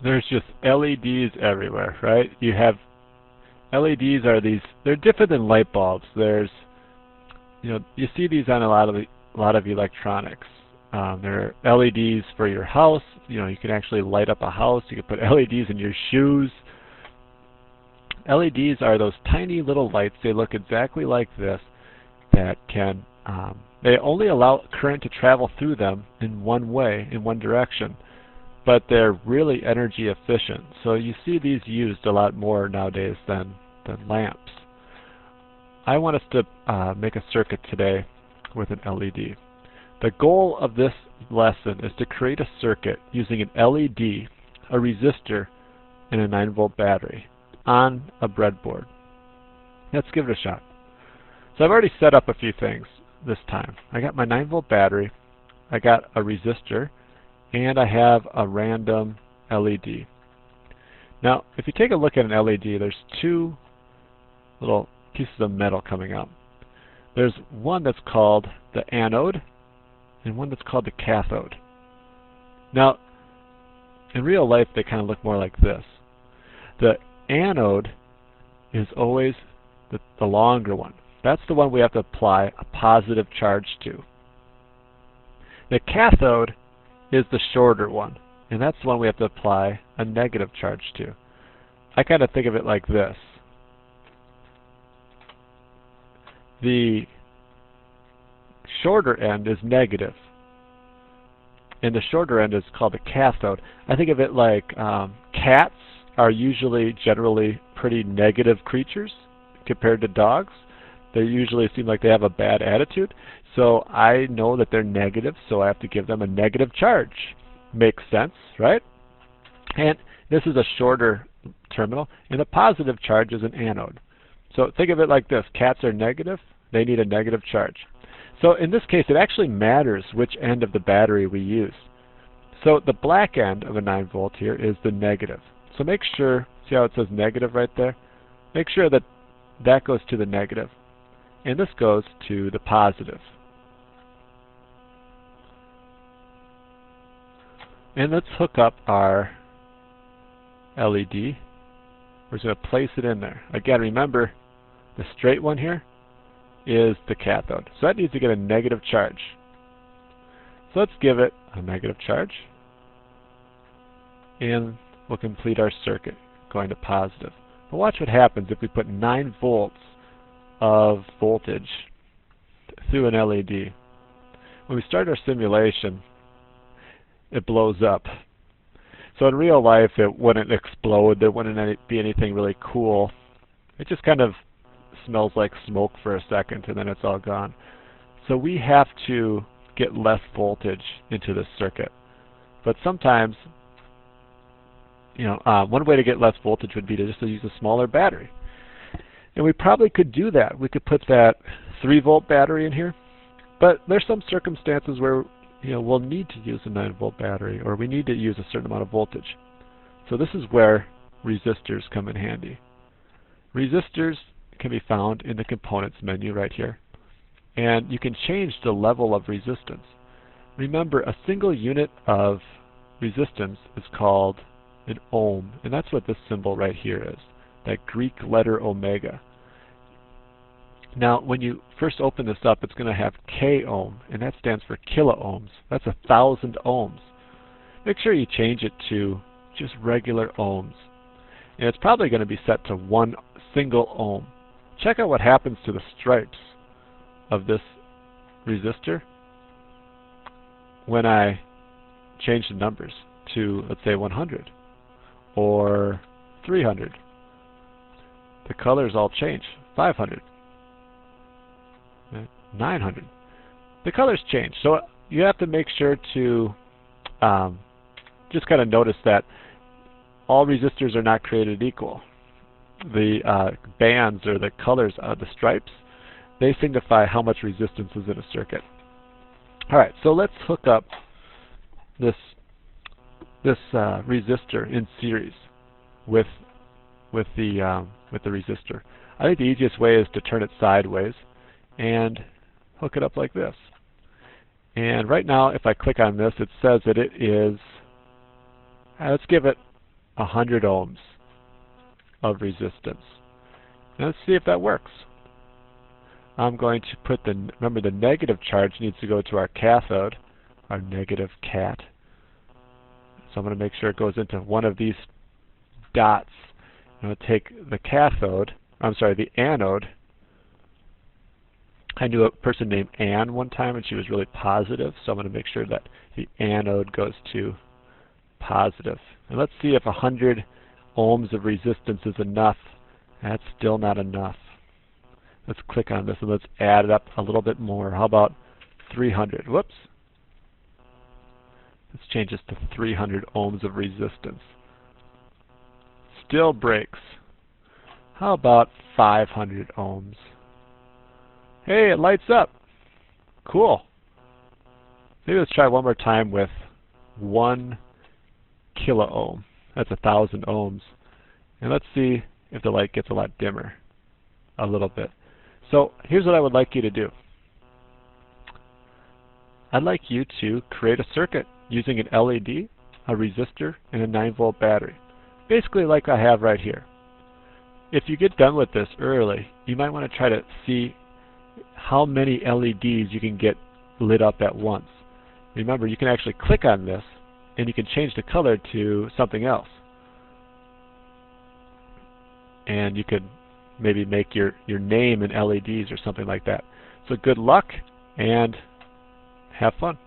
there's just LEDs everywhere, right? You have LEDs are these, they're different than light bulbs. There's, you see these on a lot of electronics. There are LEDs for your house. You can actually light up a house. You can put LEDs in your shoes. LEDs are those tiny little lights. They look exactly like this that can, they only allow current to travel through them in one way, in one direction, but they're really energy efficient. So you see these used a lot more nowadays than lamps. I want us to make a circuit today with an LED. The goal of this lesson is to create a circuit using an LED, a resistor, and a 9-volt battery on a breadboard. Let's give it a shot. So I've already set up a few things this time. I got my 9-volt battery, I got a resistor, and I have a random LED. Now, if you take a look at an LED, there's two little pieces of metal coming out. There's one that's called the anode and one that's called the cathode. Now, in real life, they kind of look more like this. The anode is always the longer one. That's the one we have to apply a positive charge to. The cathode is the shorter one, and that's the one we have to apply a negative charge to. I kind of think of it like this. The shorter end is negative, and the shorter end is called the cathode. I think of it like cats are usually generally pretty negative creatures compared to dogs. They usually seem like they have a bad attitude. So I know that they're negative, so I have to give them a negative charge. Makes sense, right? And this is a shorter terminal, and the positive charge is an anode. So think of it like this. Cats are negative. They need a negative charge. So in this case, it actually matters which end of the battery we use. So the black end of a 9-volt here is the negative. So make sure, see how it says negative right there? Make sure that that goes to the negative. And this goes to the positive. And let's hook up our LED. We're just going to place it in there. Again, remember, the straight one here is the cathode. So that needs to get a negative charge. So let's give it a negative charge. And we'll complete our circuit going to positive. But watch what happens if we put 9 volts of voltage through an LED. When we start our simulation, it blows up. So in real life, it wouldn't explode. There wouldn't be anything really cool. It just kind of smells like smoke for a second, and then it's all gone. So we have to get less voltage into this circuit. But sometimes, one way to get less voltage would be to just use a smaller battery. And we probably could do that. We could put that 3-volt battery in here. But there's some circumstances where we'll need to use a 9-volt battery, or we need to use a certain amount of voltage. So this is where resistors come in handy. Resistors can be found in the components menu right here. And you can change the level of resistance. Remember, a single unit of resistance is called an ohm, and that's what this symbol right here is, that Greek letter omega. Now, when you first open this up, it's going to have K ohm, and that stands for kilo ohms. That's 1,000 ohms. Make sure you change it to just regular ohms. And it's probably going to be set to 1 single ohm. Check out what happens to the stripes of this resistor when I change the numbers to, let's say, 100 or 300. The colors all change. 500. 900. The colors change. So you have to make sure to just kind of notice that all resistors are not created equal. The bands or the colors of the stripes, they signify how much resistance is in a circuit. Alright, so let's hook up this resistor in series with the resistor. I think the easiest way is to turn it sideways and hook it up like this. And right now, if I click on this, it says that it is, let's give it 100 ohms of resistance. Now let's see if that works. I'm going to put remember the negative charge needs to go to our cathode, our negative cat. So I'm going to make sure it goes into one of these dots. I'm going to take the the anode. I knew a person named Anne one time and she was really positive, so I'm going to make sure that the anode goes to positive. And let's see if 100 ohms of resistance is enough. That's still not enough. Let's click on this and let's add it up a little bit more. How about 300? Whoops. Let's change this to 300 ohms of resistance. Still breaks. How about 500 ohms? Hey, it lights up. Cool. Maybe let's try one more time with 1 kilo ohm. That's 1,000 ohms. And let's see if the light gets a lot dimmer. A little bit. So here's what I would like you to do. I'd like you to create a circuit using an LED, a resistor, and a 9-volt battery. Basically like I have right here. If you get done with this early, you might want to try to see how many LEDs you can get lit up at once. Remember, you can actually click on this and you can change the color to something else. And you could maybe make your name in LEDs or something like that. So good luck and have fun.